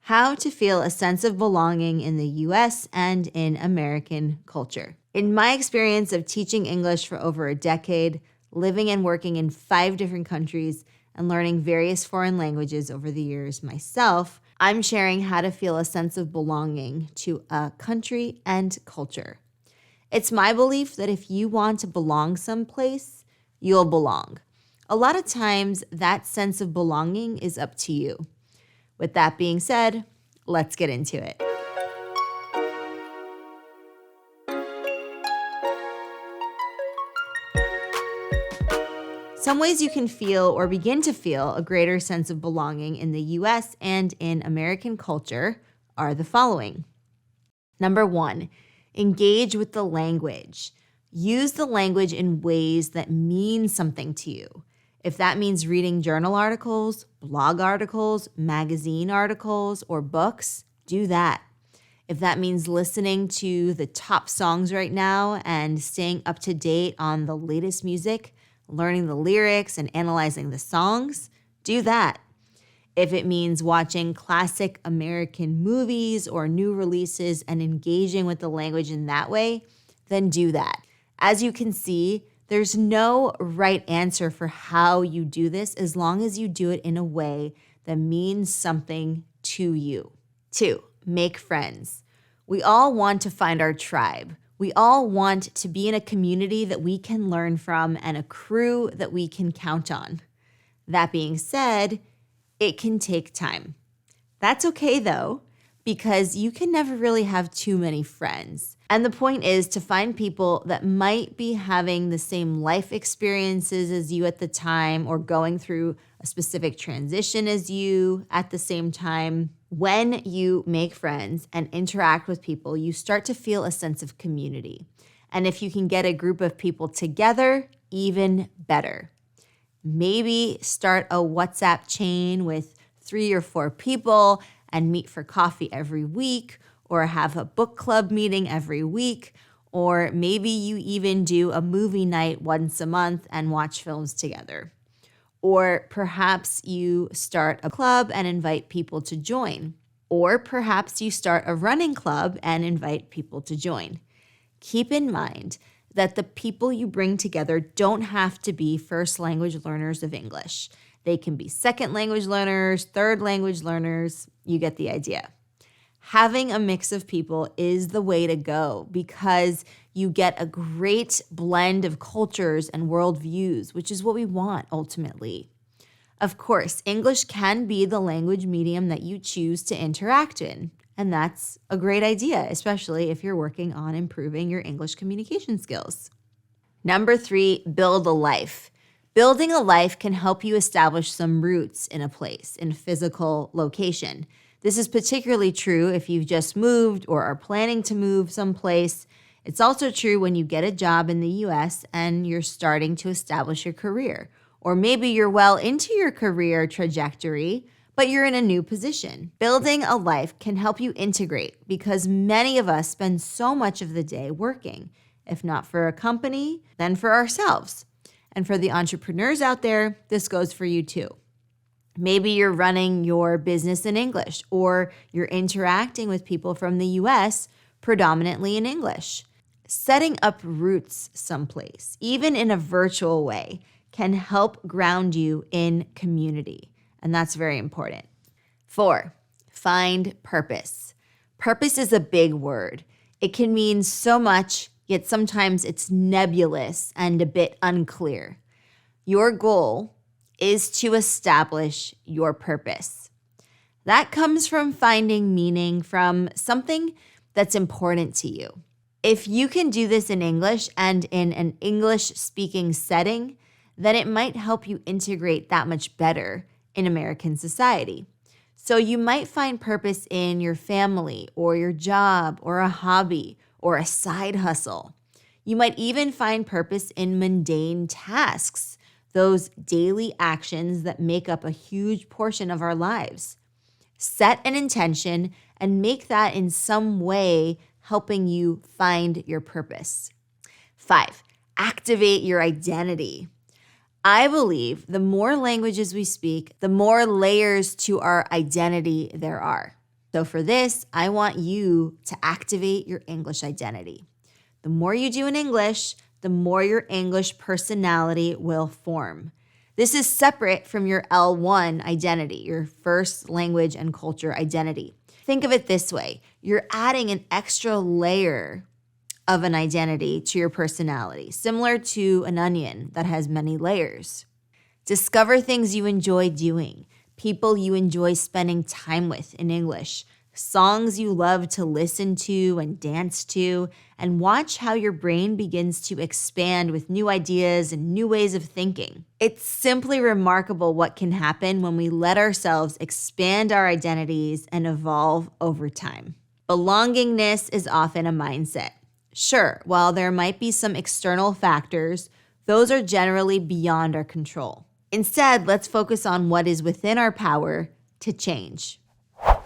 How to feel a sense of belonging in the U.S. and in American culture. In my experience of teaching English for over a decade, living and working in 5 different countries, and learning various foreign languages over the years myself, I'm sharing how to feel a sense of belonging to a country and culture. It's my belief that if you want to belong someplace, you'll belong. A lot of times, that sense of belonging is up to you. With that being said, let's get into it. Some ways you can feel or begin to feel a greater sense of belonging in the U.S. and in American culture are the following. Number 1, engage with the language. Use the language in ways that mean something to you. If that means reading journal articles, blog articles, magazine articles, or books, do that. If that means listening to the top songs right now and staying up to date on the latest music, learning the lyrics and analyzing the songs, do that. If it means watching classic American movies or new releases and engaging with the language in that way, then do that. As you can see, there's no right answer for how you do this as long as you do it in a way that means something to you. 2, make friends. We all want to find our tribe. We all want to be in a community that we can learn from and a crew that we can count on. That being said, it can take time. That's okay though, because you can never really have too many friends. And the point is to find people that might be having the same life experiences as you at the time or going through a specific transition as you at the same time. When you make friends and interact with people, you start to feel a sense of community. And if you can get a group of people together, even better. Maybe start a WhatsApp chain with 3 or 4 people and meet for coffee every week, or have a book club meeting every week, or maybe you even do a movie night once a month and watch films together. Or perhaps you start a club and invite people to join. Or perhaps you start a running club and invite people to join. Keep in mind that the people you bring together don't have to be first language learners of English. They can be second language learners, third language learners. You get the idea. Having a mix of people is the way to go because you get a great blend of cultures and worldviews, which is what we want ultimately. Of course, English can be the language medium that you choose to interact in, and that's a great idea, especially if you're working on improving your English communication skills. Number 3, build a life. Building a life can help you establish some roots in a place, in a physical location. This is particularly true if you've just moved or are planning to move someplace. It's also true when you get a job in the U.S. and you're starting to establish your career. Or maybe you're well into your career trajectory, but you're in a new position. Building a life can help you integrate because many of us spend so much of the day working. If not for a company, then for ourselves. And for the entrepreneurs out there, this goes for you too. Maybe you're running your business in English, or you're interacting with people from the U.S. predominantly in English. Setting up roots someplace, even in a virtual way, can help ground you in community. And that's very important. 4, find purpose. Purpose is a big word. It can mean so much, yet sometimes it's nebulous and a bit unclear. Your goal is to establish your purpose. That comes from finding meaning from something that's important to you. If you can do this in English and in an English-speaking setting, then it might help you integrate that much better in American society. So you might find purpose in your family or your job or a hobby or a side hustle. You might even find purpose in mundane tasks, those daily actions that make up a huge portion of our lives. Set an intention and make that in some way helping you find your purpose. 5, activate your identity. I believe the more languages we speak, the more layers to our identity there are. So for this, I want you to activate your English identity. The more you do in English, the more your English personality will form. This is separate from your L1 identity, your first language and culture identity. Think of it this way. You're adding an extra layer of an identity to your personality, similar to an onion that has many layers. Discover things you enjoy doing, people you enjoy spending time with in English, songs you love to listen to and dance to, and watch how your brain begins to expand with new ideas and new ways of thinking. It's simply remarkable what can happen when we let ourselves expand our identities and evolve over time. Belongingness is often a mindset. Sure, while there might be some external factors, those are generally beyond our control. Instead, let's focus on what is within our power to change.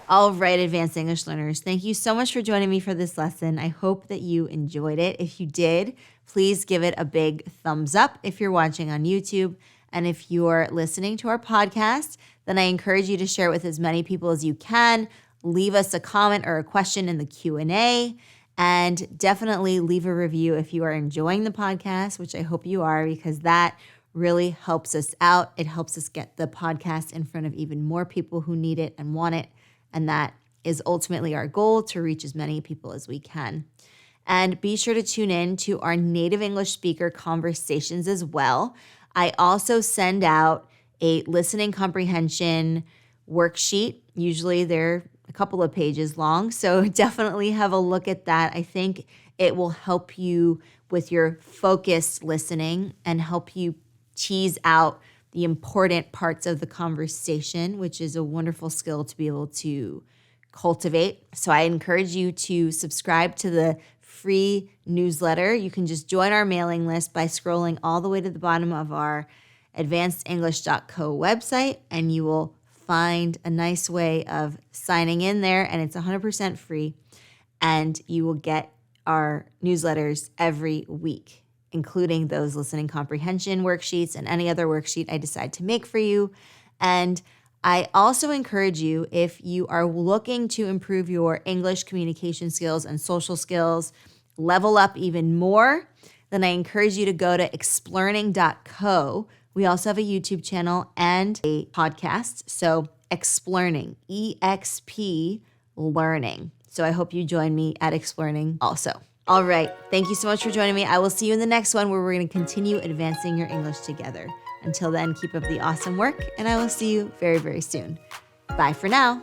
All right, advanced English learners, thank you so much for joining me for this lesson. I hope that you enjoyed it. If you did, please give it a big thumbs up if you're watching on YouTube. And if you're listening to our podcast, then I encourage you to share it with as many people as you can. Leave us a comment or a question in the Q&A. And definitely leave a review if you are enjoying the podcast, which I hope you are, because that really helps us out. It helps us get the podcast in front of even more people who need it and want it. And that is ultimately our goal, to reach as many people as we can. And be sure to tune in to our native English speaker conversations as well. I also send out a listening comprehension worksheet. Usually they're a couple of pages long, so definitely have a look at that. I think it will help you with your focused listening and help you tease out the important parts of the conversation, which is a wonderful skill to be able to cultivate. So I encourage you to subscribe to the free newsletter. You can just join our mailing list by scrolling all the way to the bottom of our advancedenglish.co website, and you will find a nice way of signing in there, and it's 100% free, and you will get our newsletters every week, including those listening comprehension worksheets and any other worksheet I decide to make for you. And I also encourage you, if you are looking to improve your English communication skills and social skills, level up even more, then I encourage you to go to explearning.co. We also have a YouTube channel and a podcast. So Explearning, EXP Learning. So I hope you join me at Explearning also. All right. Thank you so much for joining me. I will see you in the next one, where we're going to continue advancing your English together. Until then, keep up the awesome work, and I will see you very, very soon. Bye for now.